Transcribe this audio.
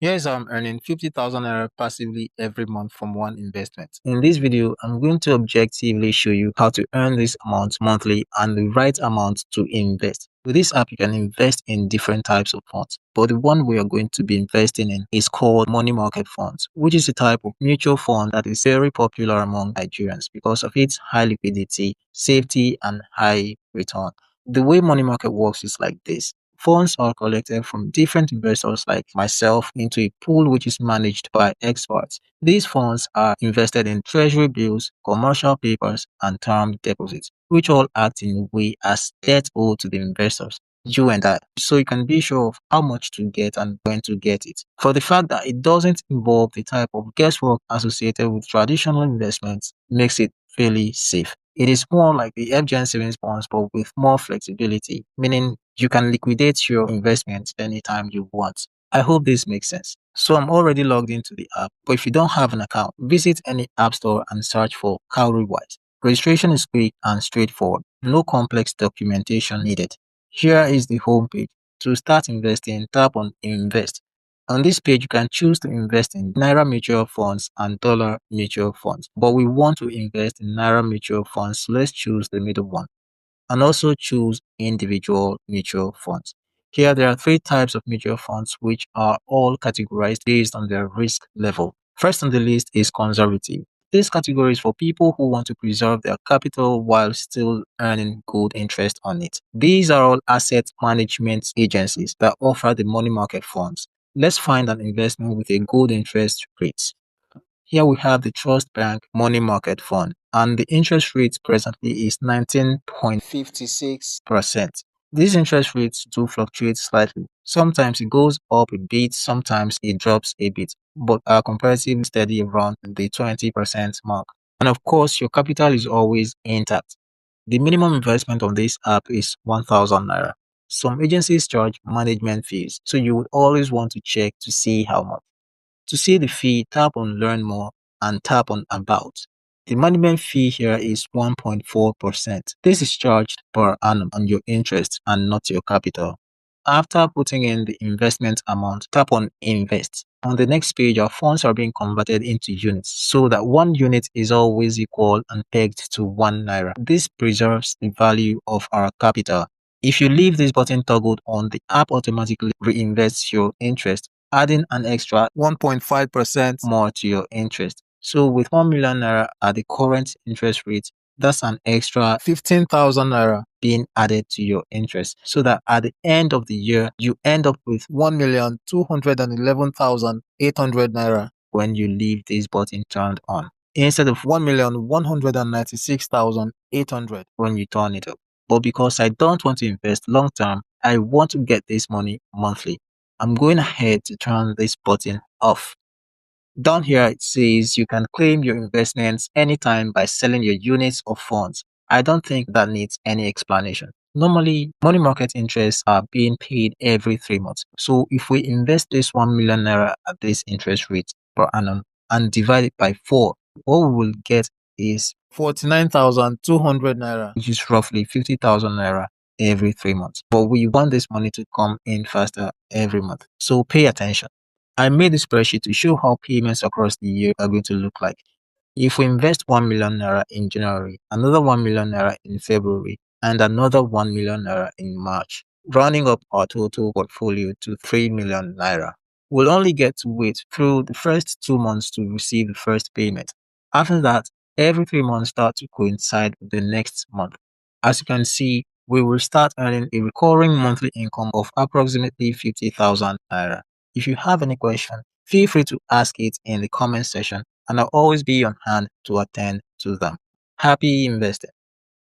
Here's how I'm earning 50,000 naira passively every month from one investment. In this video, I'm going to objectively show you how to earn this amount monthly and the right amount to invest. With this app, you can invest in different types of funds, but the one we are going to be investing in is called money market funds, which is a type of mutual fund that is very popular among Nigerians because of its high liquidity, safety, and high return. The way money market works is like this. Funds are collected from different investors like myself into a pool which is managed by experts. These funds are invested in treasury bills, commercial papers, and term deposits, which all act in a way as debt owed to the investors, you and I, so you can be sure of how much to get and when to get it. For the fact that it doesn't involve the type of guesswork associated with traditional investments makes it fairly safe. It is more like the FGN savings bonds but with more flexibility, meaning you can liquidate your investments anytime you want. I hope this makes sense. So I'm already logged into the app, but if you don't have an account, visit any app store and search for Cowrywise. Registration is quick and straightforward. No complex documentation needed. Here is the home page. To start investing, tap on Invest. On this page, you can choose to invest in Naira mutual funds and dollar mutual funds, but we want to invest in Naira mutual funds, so let's choose the middle one and also choose individual mutual funds. Here, there are three types of mutual funds which are all categorized based on their risk level. First on the list is conservative. This category is for people who want to preserve their capital while still earning good interest on it. These are all asset management agencies that offer the money market funds. Let's find an investment with a good interest rate. Here we have the Trust Bank Money Market Fund, and the interest rate presently is 19.56%. These interest rates do fluctuate slightly. Sometimes it goes up a bit, sometimes it drops a bit, but are comparatively steady around the 20% mark. And of course, your capital is always intact. The minimum investment on this app is 1,000 naira. Some agencies charge management fees, so you would always want to check to see how much. To see the fee, tap on Learn More and tap on About. The management fee here is 1.4%. This is charged per annum on your interest and not your capital. After putting in the investment amount, tap on Invest. On the next page, our funds are being converted into units so that 1 unit is always equal and pegged to 1 naira. This preserves the value of our capital. If you leave this button toggled on, the app automatically reinvests your interest, adding an extra 1.5% more to your interest. So with 1 million naira at the current interest rate, that's an extra 15,000 naira being added to your interest, so that at the end of the year, you end up with 1,211,800 naira when you leave this button turned on, instead of 1,196,800 when you turn it up. But because I don't want to invest long term, I want to get this money monthly. I'm going ahead to turn this button off. Down here, it says you can claim your investments anytime by selling your units of funds. I don't think that needs any explanation. Normally, money market interests are being paid every 3 months. So if we invest this 1 million naira at this interest rate per annum and divide it by 4, what we will get is 49,200 naira, which is roughly 50,000 naira every 3 months. But we want this money to come in faster every month. So pay attention. I made a spreadsheet to show how payments across the year are going to look like. If we invest 1 million naira in January, another 1 million naira in February, and another 1 million naira in March, rounding up our total portfolio to 3 million naira. We'll only get to wait through the first 2 months to receive the first payment. After that, every 3 months start to coincide with the next month. As you can see, we will start earning a recurring monthly income of approximately 50,000 naira. If you have any question, feel free to ask it in the comment section and I'll always be on hand to attend to them. Happy investing!